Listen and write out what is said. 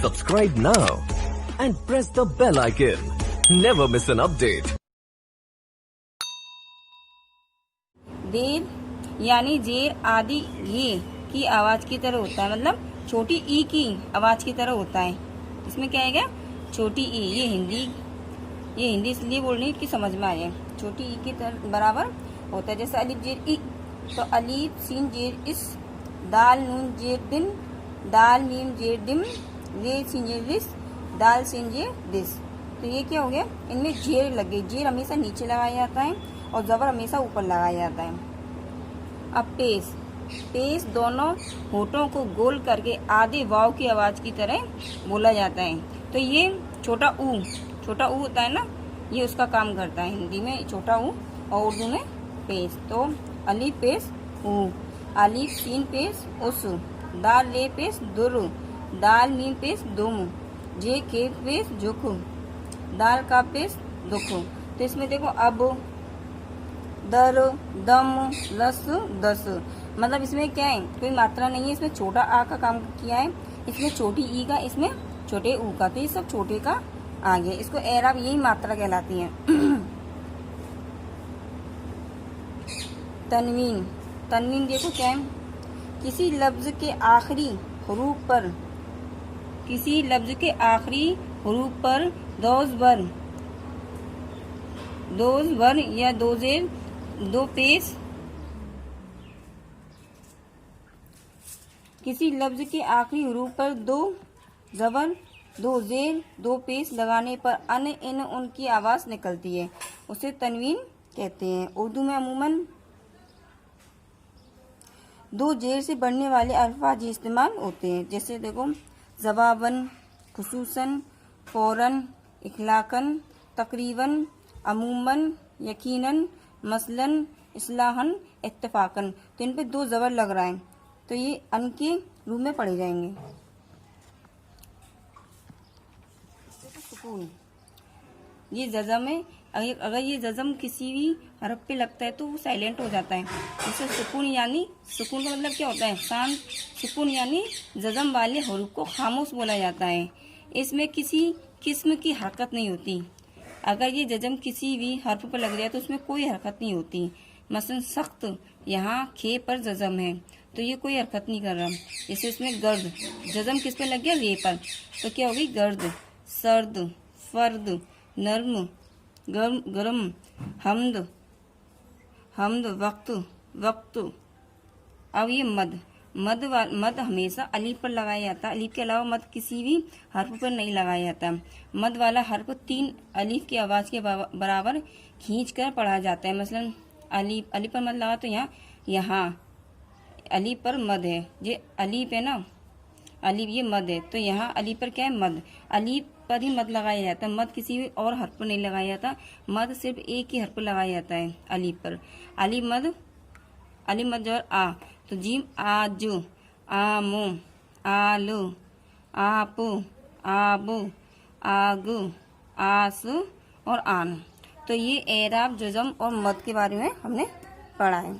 Subscribe now and press the bell icon. Never miss an update. देर यानी जेर आदि ये की आवाज की तरह होता है, मतलब छोटी ई की आवाज की तरह होता है। इसमें क्या आएगा? छोटी ई। ये हिंदी इसलिए बोल रही है कि समझ में आए। छोटी ई के तरह बराबर होता है। जैसे अलिफ जेर ई, तो अलिफ सीन जेर इस, दाल नून जेर दिन, दाल मीम जेर दिम, रे सीन जेर रिस, दाल सीन जेर दिस। तो ये क्या हो गया? इनमें जेर लग गई। जेर हमेशा नीचे लगाया जाता है और जबर हमेशा ऊपर लगाया जाता है। अब पेश दोनों होठों को गोल करके आधे वाव की आवाज की तरह बोला जाता है। तो ये छोटा ऊ होता है ना, ये उसका काम करता है। हिंदी में छोटा ऊ और उर्दू में पेश। तो अलिफ पेश ऊ, अलिफ सीन पेश उस, दाल रे पेश दुर, दाल मीम पेश दुम, जे के पेश जुक, दाल का पेश दुख। तो इसमें देखो अब, दर, दम, लस, दस, मतलब इसमें क्या है? कोई मात्रा नहीं है। इसमें छोटा आ का काम किया है, इसमें छोटी ई का, इसमें छोटे ऊ का। तो ये सब छोटे का आ गया। इसको एराब यही मात्रा कहलाती है। तनवीन देखो क्या है? किसी लफ्ज के आखिरी हरूफ पर दोज वर या दो जेर, दो पेश, किसी लफ्ज के आखिरी हरूफ पर दो जबर, दो जेर, दो पेश लगाने पर अन इन उनकी आवाज निकलती है, उसे तनवीन कहते हैं। उर्दू में अमूमन दो जेर से बढ़ने वाले अल्फाज इस्तेमाल होते हैं। जैसे देखो, जवाबन, खुसूसन, फौरन, इखलाकन, तकरीबन, अमूमन, यकीनन, मसलन, इस्लाहन, इत्तफाकन। तो इन पे दो जबर लग रहा है, तो ये अन के रूप में पढ़े जाएंगे। सुकून, ये जज़म है। अगर ये जज़म किसी भी हरफ पे लगता है तो वो साइलेंट हो जाता है। जैसे सुकून का मतलब क्या होता है? शांत। सुकून यानी जज़म वाले हरूफ को खामोश बोला जाता है। इसमें किसी किस्म की हरकत नहीं होती। अगर ये जज़म किसी भी हर्फ पर लग जाए तो उसमें कोई हरकत नहीं होती। मसलन सख्त, यहाँ खे पर जज़म है तो ये कोई हरकत नहीं कर रहा। जैसे इसमें गर्द, जज़म किस पे लग गया? रे पर, तो क्या होगी? गर्द। सर्द, फर्द, नर्म, गरम, हमद, वक्त। अब ये मद हमेशा अलीफ पर लगाया जाता है। अलीफ के अलावा मद किसी भी हर्फ पर नहीं लगाया जाता। मद वाला हर्फ 3 अलीफ की आवाज के बराबर खींचकर पढ़ा जाता है। मसलन अलीफ पर मद लगा तो यहाँ अलीफ पर मद है। ये अलीफ है ना, अलीफ ये मद है, तो यहाँ अलीफ पर क्या है? मद। अलीफ पर ही मद लगाया जाता है। मद किसी भी और हर्फ पर नहीं लगाया जाता। मद सिर्फ एक ही हर्फ पर लगाया जाता है, अलीफ पर। अलीफ मद जो आ, तो जीम आजू, आमो, आलू, आपू, आबू, आगू, आस और आन। तो ये एराब, जज़म और मद के बारे में हमने पढ़ा है।